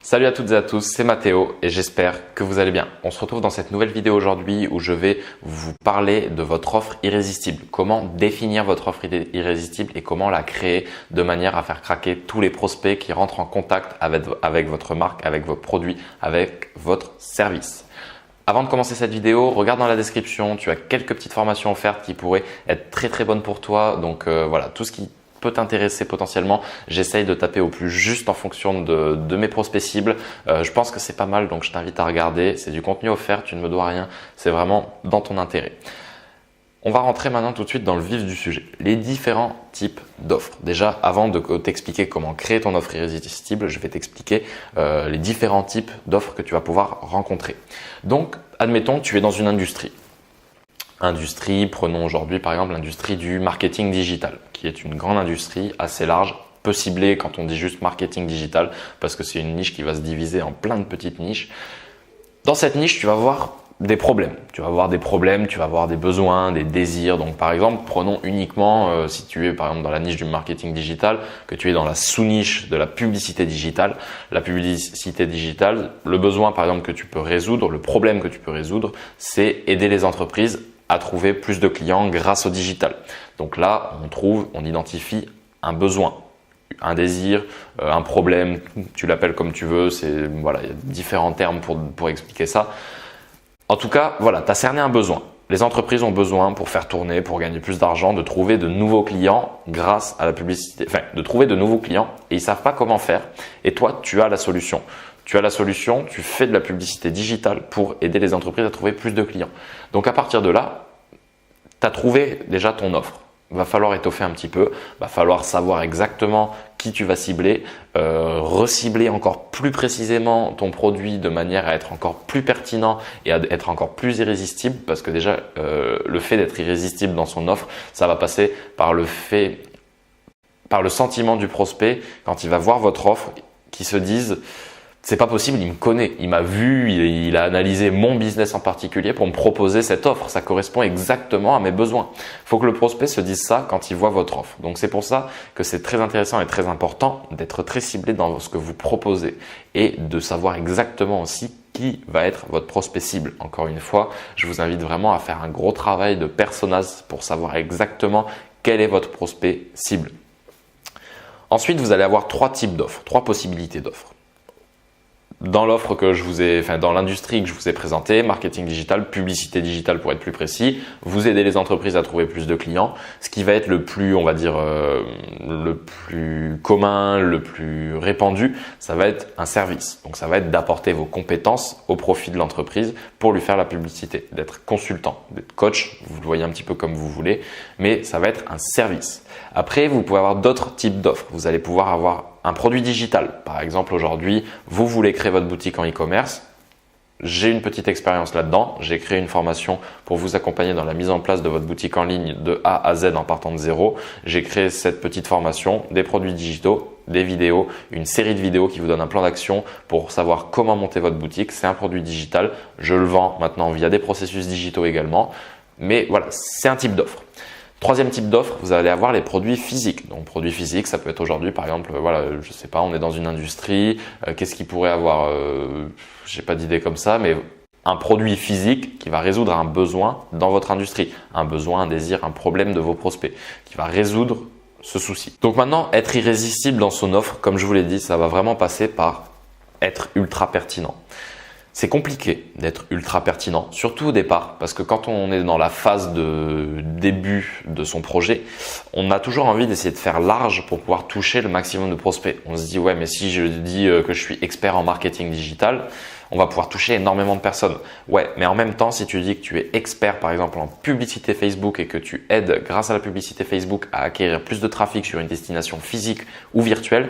Salut à toutes et à tous, c'est Mathéo et j'espère que vous allez bien. On se retrouve dans cette nouvelle vidéo aujourd'hui où je vais vous parler de votre offre irrésistible. Comment définir votre offre irrésistible et comment la créer de manière à faire craquer tous les prospects qui rentrent en contact avec votre marque, avec vos produits, avec votre service. Avant de commencer cette vidéo, regarde dans la description, tu as quelques petites formations offertes qui pourraient être très bonnes pour toi. Donc voilà, tout ce qui peut t'intéresser potentiellement. J'essaye de taper au plus juste en fonction de mes prospects cibles. Je pense que c'est pas mal, donc je t'invite à regarder. C'est du contenu offert, tu ne me dois rien. C'est vraiment dans ton intérêt. On va rentrer maintenant tout de suite dans le vif du sujet. Les différents types d'offres. Déjà, avant de t'expliquer comment créer ton offre irrésistible, je vais t'expliquer les différents types d'offres que tu vas pouvoir rencontrer. Donc, admettons, tu es dans une industrie. Prenons aujourd'hui par exemple l'industrie du marketing digital, qui est une grande industrie assez large, peu ciblée quand on dit juste marketing digital, parce que c'est une niche qui va se diviser en plein de petites niches. Dans cette niche, tu vas avoir des problèmes. Tu vas avoir des besoins, des désirs. Donc par exemple, prenons uniquement, si tu es par exemple dans la niche du marketing digital, que tu es dans la sous-niche de la publicité digitale. La publicité digitale, le besoin par exemple que tu peux résoudre, le problème que tu peux résoudre, c'est aider les entreprises à trouver plus de clients grâce au digital. Donc là, on identifie un besoin, un désir, un problème, tu l'appelles comme tu veux, voilà, il y a différents termes pour expliquer ça. En tout cas, voilà, tu as cerné un besoin. Les entreprises ont besoin pour faire tourner, pour gagner plus d'argent, de trouver de nouveaux clients grâce à la publicité, de trouver de nouveaux clients et ils savent pas comment faire. Et toi, tu as la solution. Tu fais de la publicité digitale pour aider les entreprises à trouver plus de clients. Donc à partir de là, tu as trouvé déjà ton offre. Il va falloir étoffer un petit peu, il va falloir savoir exactement qui tu vas cibler, recibler encore plus précisément ton produit de manière à être encore plus pertinent et à être encore plus irrésistible parce que déjà le fait d'être irrésistible dans son offre, ça va passer par le sentiment du prospect quand il va voir votre offre qui se dise c'est pas possible, il me connaît, il m'a vu, il a analysé mon business en particulier pour me proposer cette offre. Ça correspond exactement à mes besoins. Il faut que le prospect se dise ça quand il voit votre offre. Donc c'est pour ça que c'est très intéressant et très important d'être très ciblé dans ce que vous proposez et de savoir exactement aussi qui va être votre prospect cible. Encore une fois, je vous invite vraiment à faire un gros travail de personnage pour savoir exactement quel est votre prospect cible. Ensuite, vous allez avoir trois types d'offres, trois possibilités d'offres. Dans l'offre dans l'industrie que je vous ai présentée, marketing digital, publicité digitale pour être plus précis, vous aidez les entreprises à trouver plus de clients. Ce qui va être le plus, on va dire, le plus commun, le plus répandu, ça va être un service. Donc ça va être d'apporter vos compétences au profit de l'entreprise pour lui faire la publicité, d'être consultant, d'être coach, vous le voyez un petit peu comme vous voulez, mais ça va être un service. Après, vous pouvez avoir d'autres types d'offres. Vous allez pouvoir avoir un produit digital. Par exemple, aujourd'hui, vous voulez créer votre boutique en e-commerce. J'ai une petite expérience là-dedans. J'ai créé une formation pour vous accompagner dans la mise en place de votre boutique en ligne de A à Z en partant de zéro. J'ai créé cette petite formation, des produits digitaux, des vidéos, une série de vidéos qui vous donne un plan d'action pour savoir comment monter votre boutique. C'est un produit digital. Je le vends maintenant via des processus digitaux également. Mais voilà, c'est un type d'offre. Troisième type d'offre, vous allez avoir les produits physiques. Donc produits physiques, ça peut être aujourd'hui par exemple, voilà, je sais pas, on est dans une industrie, qu'est-ce qu'il pourrait avoir, j'ai pas d'idée comme ça, mais un produit physique qui va résoudre un besoin dans votre industrie, un besoin, un désir, un problème de vos prospects, qui va résoudre ce souci. Donc maintenant, être irrésistible dans son offre, comme je vous l'ai dit, ça va vraiment passer par être ultra pertinent. C'est compliqué d'être ultra pertinent, surtout au départ, parce que quand on est dans la phase de début de son projet, on a toujours envie d'essayer de faire large pour pouvoir toucher le maximum de prospects. On se dit ouais, mais si je dis que je suis expert en marketing digital, on va pouvoir toucher énormément de personnes. Ouais, mais en même temps, si tu dis que tu es expert par exemple en publicité Facebook et que tu aides grâce à la publicité Facebook à acquérir plus de trafic sur une destination physique ou virtuelle,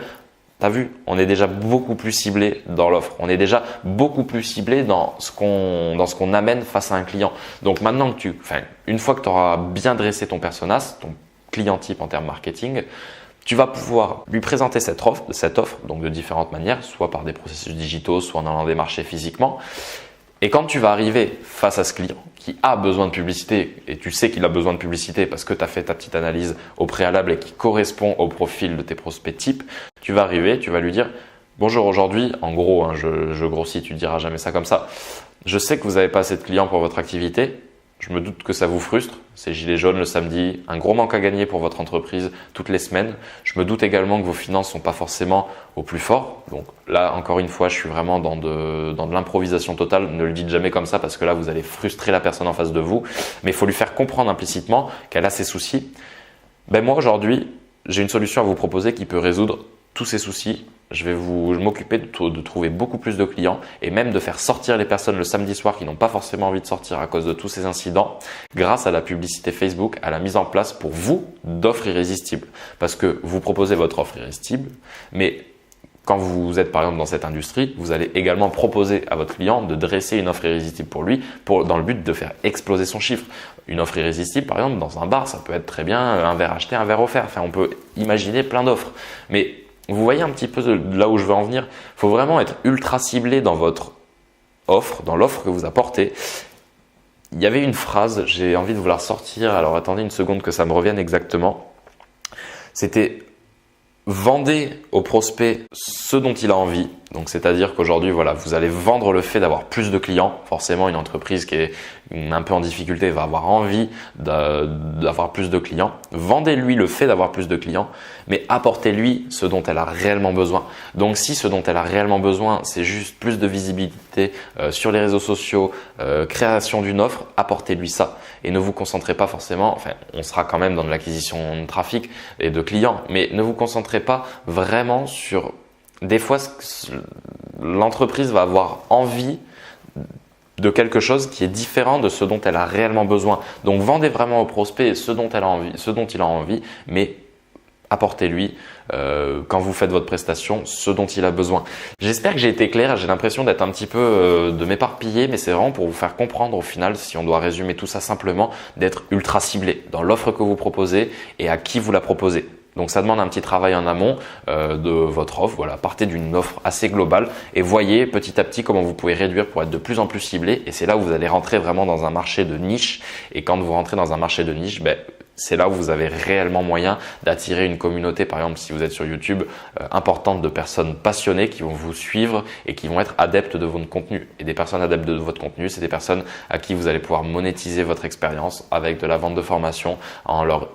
t'as vu, on est déjà beaucoup plus ciblé dans l'offre. On est déjà beaucoup plus ciblé dans ce qu'on amène face à un client. Donc maintenant que une fois que tu auras bien dressé ton personnage, ton client type en termes marketing, tu vas pouvoir lui présenter cette offre, donc de différentes manières, soit par des processus digitaux, soit en allant démarcher physiquement. Et quand tu vas arriver face à ce client qui a besoin de publicité, et tu sais qu'il a besoin de publicité parce que tu as fait ta petite analyse au préalable et qui correspond au profil de tes prospects types, tu vas arriver, tu vas lui dire Bonjour, aujourd'hui, en gros, hein, je grossis, tu diras jamais ça comme ça. Je sais que vous n'avez pas assez de clients pour votre activité. Je me doute que ça vous frustre. C'est gilet jaune le samedi, un gros manque à gagner pour votre entreprise toutes les semaines. Je me doute également que vos finances sont pas forcément au plus fort. Donc là, encore une fois, je suis vraiment dans de l'improvisation totale. Ne le dites jamais comme ça parce que là, vous allez frustrer la personne en face de vous. Mais il faut lui faire comprendre implicitement qu'elle a ses soucis. Ben moi, aujourd'hui, j'ai une solution à vous proposer qui peut résoudre tous ces soucis. Je vais m'occuper de trouver beaucoup plus de clients et même de faire sortir les personnes le samedi soir qui n'ont pas forcément envie de sortir à cause de tous ces incidents grâce à la publicité Facebook, à la mise en place pour vous d'offres irrésistibles. Parce que vous proposez votre offre irrésistible, mais quand vous êtes par exemple dans cette industrie, vous allez également proposer à votre client de dresser une offre irrésistible pour lui dans le but de faire exploser son chiffre. Une offre irrésistible, par exemple, dans un bar, ça peut être très bien un verre acheté, un verre offert. Enfin, on peut imaginer plein d'offres. Mais vous voyez un petit peu de là où je veux en venir. Il faut vraiment être ultra ciblé dans votre offre, dans l'offre que vous apportez. Il y avait une phrase, j'ai envie de vous la ressortir. Alors attendez une seconde que ça me revienne exactement. C'était « Vendez au prospect ce dont il a envie ». Donc, c'est-à-dire qu'aujourd'hui, voilà, vous allez vendre le fait d'avoir plus de clients. Forcément, une entreprise qui est un peu en difficulté va avoir envie d'avoir plus de clients. Vendez-lui le fait d'avoir plus de clients, mais apportez-lui ce dont elle a réellement besoin. Donc, si ce dont elle a réellement besoin, c'est juste plus de visibilité sur les réseaux sociaux, création d'une offre, apportez-lui ça. Et ne vous concentrez pas forcément, enfin, on sera quand même dans de l'acquisition de trafic et de clients, mais ne vous concentrez pas vraiment sur… Des fois, l'entreprise va avoir envie de quelque chose qui est différent de ce dont elle a réellement besoin. Donc, vendez vraiment au prospect ce dont il a envie, mais apportez-lui quand vous faites votre prestation ce dont il a besoin. J'espère que j'ai été clair. J'ai l'impression d'être un petit peu de m'éparpiller, mais c'est vraiment pour vous faire comprendre au final, si on doit résumer tout ça simplement, d'être ultra ciblé dans l'offre que vous proposez et à qui vous la proposez. Donc ça demande un petit travail en amont de votre offre. Voilà, partez d'une offre assez globale et voyez petit à petit comment vous pouvez réduire pour être de plus en plus ciblé. Et c'est là où vous allez rentrer vraiment dans un marché de niche. Et quand vous rentrez dans un marché de niche, c'est là où vous avez réellement moyen d'attirer une communauté, par exemple si vous êtes sur YouTube, importante de personnes passionnées qui vont vous suivre et qui vont être adeptes de votre contenu. Et des personnes adeptes de votre contenu, c'est des personnes à qui vous allez pouvoir monétiser votre expérience avec de la vente de formation en leur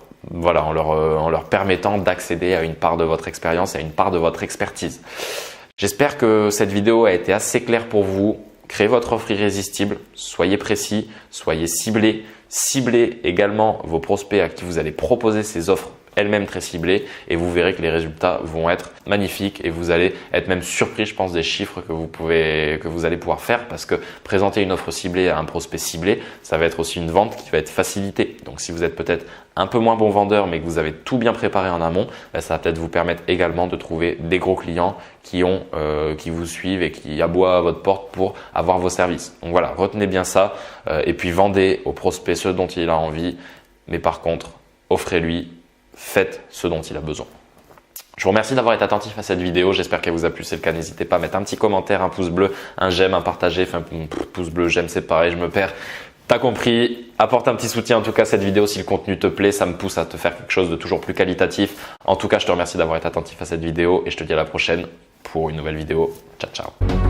permettant d'accéder à une part de votre expérience et à une part de votre expertise. J'espère que cette vidéo a été assez claire pour vous. Créez votre offre irrésistible, soyez précis, soyez ciblé. Ciblez également vos prospects à qui vous allez proposer ces offres elles-mêmes très ciblées et vous verrez que les résultats vont être magnifiques et vous allez être même surpris, je pense, des chiffres que vous allez pouvoir faire parce que présenter une offre ciblée à un prospect ciblé, ça va être aussi une vente qui va être facilitée. Donc, si vous êtes peut-être un peu moins bon vendeur mais que vous avez tout bien préparé en amont, ça va peut-être vous permettre également de trouver des gros clients qui vous suivent et qui aboient à votre porte pour avoir vos services. Donc voilà, retenez bien ça et puis vendez au prospect ce dont il a envie, mais par contre, offrez-lui, faites ce dont il a besoin. Je vous remercie d'avoir été attentif à cette vidéo. J'espère qu'elle vous a plu. Si c'est le cas, n'hésitez pas à mettre un petit commentaire, un pouce bleu, un j'aime, un partager. Enfin, pouce bleu, j'aime, c'est pareil, je me perds. T'as compris. Apporte un petit soutien en tout cas à cette vidéo si le contenu te plaît. Ça me pousse à te faire quelque chose de toujours plus qualitatif. En tout cas, je te remercie d'avoir été attentif à cette vidéo et je te dis à la prochaine pour une nouvelle vidéo. Ciao, ciao.